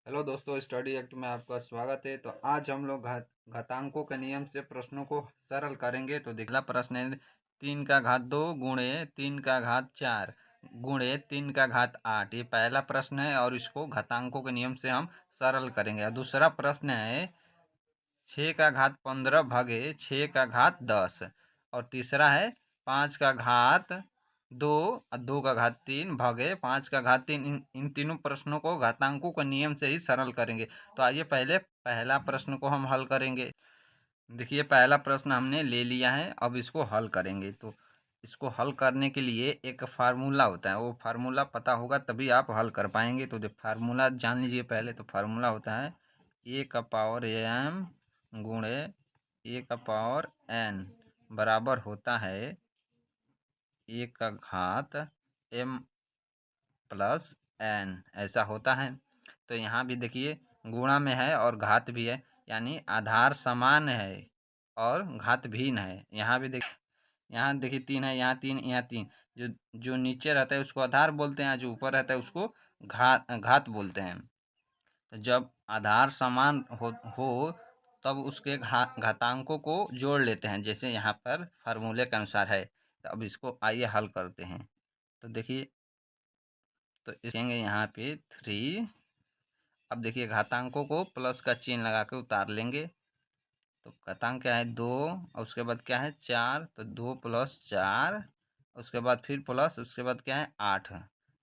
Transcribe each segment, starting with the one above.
Hello दोस्तों, study act में आपका स्वागत है। तो आज हम लोग घातांकों के नियम से प्रश्नों को सरल करेंगे। तो पहला प्रश्न है 3 का घात 2 गुणे 3 का घात 4 गुणे 3 का घात 8। ये पहला प्रश्न है और इसको घातांकों के नियम से हम सरल करेंगे। और दूसरा प्रश्न है 6 का घात 15 भागे 6 का घात 10। और तीसरा है 5 का घात 2 और 2 का घात 3 भागे 5 का घात 3। इन तीनों प्रश्नों को घातांकों के नियम से ही सरल करेंगे। तो आइए पहले पहला प्रश्न को हम हल करेंगे। देखिए, पहला प्रश्न हमने ले लिया है, अब इसको हल करेंगे। तो इसको हल करने के लिए एक फार्मूला होता है, वो फार्मूला पता होगा तभी आप हल कर पाएंगे। तो फार्मूला जान लीजिए पहले। तो फार्मूला होता है a⁴m गुणे a⁴n बराबर होता है 1 का घात m प्लस n, ऐसा होता है। तो यहाँ भी देखिए गुणा में है और घात भी है, यानी आधार समान है और घात भिन्न है। यहाँ भी यहाँ देखिए 3 है, यहाँ 3, यहाँ 3। जो जो नीचे रहता है उसको आधार बोलते हैं, जो ऊपर रहता है उसको घात बोलते हैं। तो जब आधार समान हो तब उसके घातांकों को जोड़ लेते हैं, जैसे यहाँ पर फार्मूले के अनुसार है। तो अब इसको आइए हल करते हैं। तो देखिए, तो लिखेंगे यहाँ पे 3। अब देखिए घातांकों को प्लस का चिन्ह लगा के उतार लेंगे। तो घातांक क्या है 2 और उसके बाद क्या है 4। तो 2 + 4, उसके बाद फिर प्लस, उसके बाद क्या है 8,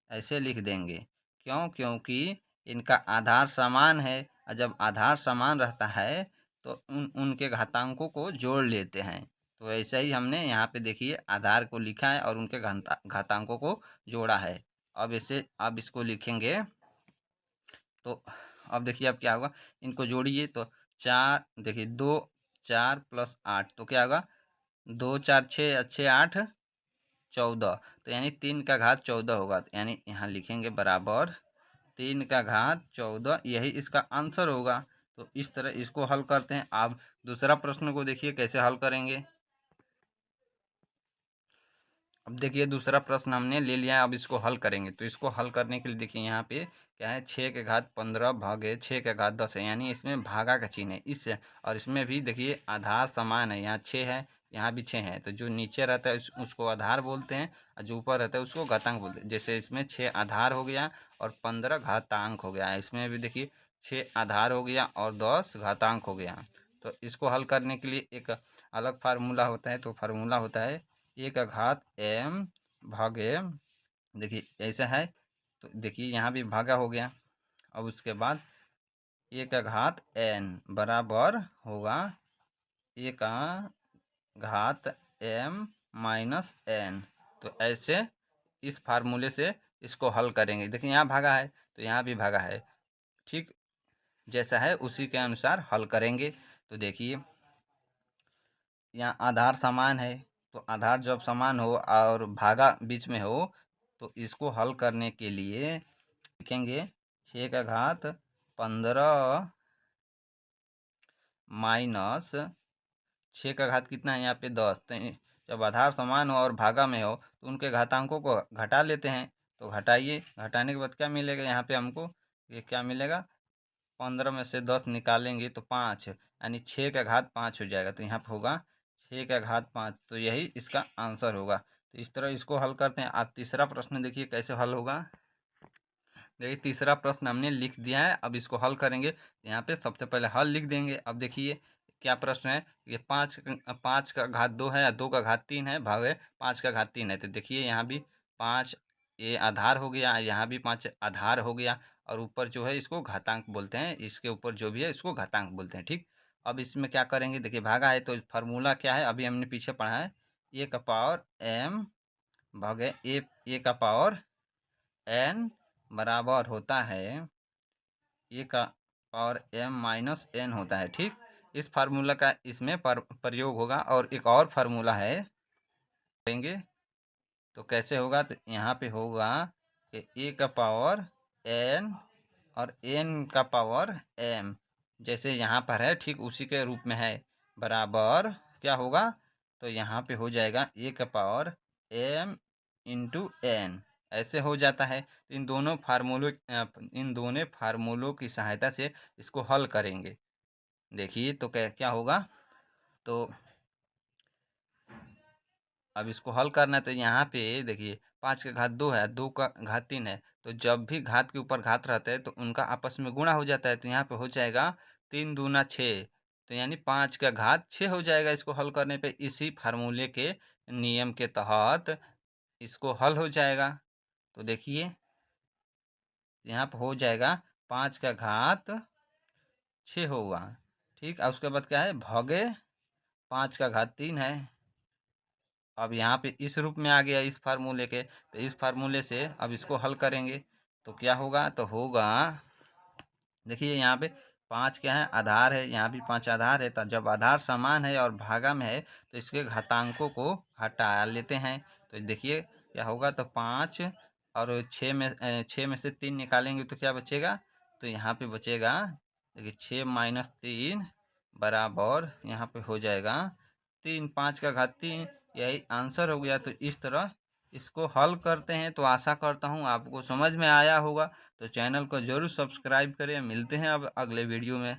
ऐसे लिख देंगे। क्यों? क्योंकि इनका आधार समान है और जब आधार समान रहता है तो उनके घातांकों को जोड़ लेते हैं। तो ऐसे ही हमने यहाँ पे देखिए आधार को लिखा है और उनके घातांकों को जोड़ा है। अब इसको लिखेंगे। तो अब देखिए अब क्या होगा, इनको जोड़िए। तो 4 देखिए 2 4 + 8 तो क्या होगा 2 4 6 अच्छे 8 14। तो यानी 3 का घात 14 होगा। तो यानी यहाँ लिखेंगे बराबर 3 का घात 14, यही इसका आंसर होगा। तो इस तरह इसको हल करते हैं। अब दूसरा प्रश्न को देखिए कैसे हल करेंगे। अब देखिए दूसरा प्रश्न हमने ले लिया है, अब इसको हल करेंगे। तो इसको हल करने के लिए देखिए यहाँ पे क्या है 6 के घात 15 भागे 6 का घात 10 है, यानी इसमें भागा का चिन्ह है इस। और इसमें भी देखिए आधार समान है, यहाँ 6 है, यहाँ भी 6 है। तो जो नीचे रहता है उसको आधार बोलते हैं और जो ऊपर रहता है उसको घातांक बोलते हैं। जैसे इसमें 6 आधार हो गया और 15 घातांक हो गया। इसमें भी देखिए 6 आधार हो गया और 10 घातांक हो गया। तो इसको हल करने के लिए एक अलग फार्मूला होता है। तो फार्मूला होता है 1 का घात m भागे, देखिए ऐसा है। तो देखिए यहाँ भी भागा हो गया। अब उसके बाद 1 का घात n बराबर होगा 1 का घात m - n। तो ऐसे इस फार्मूले से इसको हल करेंगे। देखिए यहाँ भागा है तो यहाँ भी भागा है, ठीक जैसा है उसी के अनुसार हल करेंगे। तो देखिए यहाँ आधार समान है, तो आधार जब समान हो और भागा बीच में हो तो इसको हल करने के लिए लिखेंगे 6 का घात 15 माइनस 6 का घात कितना है यहाँ पे 10। तो जब आधार समान हो और भागा में हो तो उनके घातांकों को घटा लेते हैं। तो घटाइए, घटाने के बाद क्या मिलेगा यहाँ पे हमको, ये क्या मिलेगा 15 में से 10 निकालेंगे तो 5, यानी 6 का घात 5 हो जाएगा। तो यहाँ पर होगा 6 का घात 5। तो यही इसका आंसर होगा। तो इस तरह इसको हल करते हैं। आप तीसरा प्रश्न देखिए कैसे हल होगा। देखिए तीसरा प्रश्न हमने लिख दिया है, अब इसको हल करेंगे। यहाँ पे सबसे पहले हल लिख देंगे। अब देखिए क्या प्रश्न है, ये 5 का घात 2 है, 2 का घात 3 है, भागे 5 का घात 3 है। तो देखिए यहाँ भी 5 ये आधार हो गया, यहाँ भी 5 आधार हो गया और ऊपर जो है इसको घातांक बोलते हैं, इसके ऊपर जो भी है इसको घातांक बोलते हैं, ठीक। अब इसमें क्या करेंगे, देखिए भागा है तो फार्मूला क्या है अभी हमने पीछे पढ़ा है, a⁴m भागे a⁴n बराबर होता है a⁴m - n होता है, ठीक। इस फार्मूला का इसमें प्रयोग होगा। और एक और फार्मूला है देंगे तो कैसे होगा, तो यहाँ पे होगा कि a⁴n और n⁴m जैसे यहाँ पर है ठीक उसी के रूप में है, बराबर क्या होगा, तो यहाँ पे हो जाएगा a⁴m × n, ऐसे हो जाता है। तो इन दोनों फार्मूलों की सहायता से इसको हल करेंगे। देखिए तो क्या क्या होगा। तो अब इसको हल करना है, तो यहाँ पे देखिए 5 का घात 2 है, 2 का घात 3 है। तो जब भी घात के ऊपर घात रहता है तो उनका आपस में गुणा हो जाता है। तो यहाँ पे हो जाएगा 3 दूना 6, तो यानी 5 का घात 6 हो जाएगा इसको हल करने पे। इसी फार्मूले के नियम के तहत इसको हल हो जाएगा। तो देखिए यहाँ पे हो जाएगा 5 का घात 6 होगा। ठीक, और उसके बाद क्या है, भगे 5 का घात 3 है। अब यहाँ पे इस रूप में आ गया इस फार्मूले के। तो इस फार्मूले से अब इसको हल करेंगे तो क्या होगा, तो होगा देखिए यहाँ पे 5 क्या है, आधार है, यहाँ भी 5 आधार है। तो जब आधार समान है और भागा में है तो इसके घातांकों को हटा लेते हैं। तो देखिए क्या होगा, तो 5 और 6 में से 3 निकालेंगे तो क्या बचेगा, तो यहाँ पे बचेगा देखिए 6 माइनस 3 बराबर यहाँ पे हो जाएगा 3, 5 का घात 3, यही आंसर हो गया। तो इस तरह इसको हल करते हैं। तो आशा करता हूँ आपको समझ में आया होगा। तो चैनल को ज़रूर सब्सक्राइब करें। मिलते हैं अब अगले वीडियो में।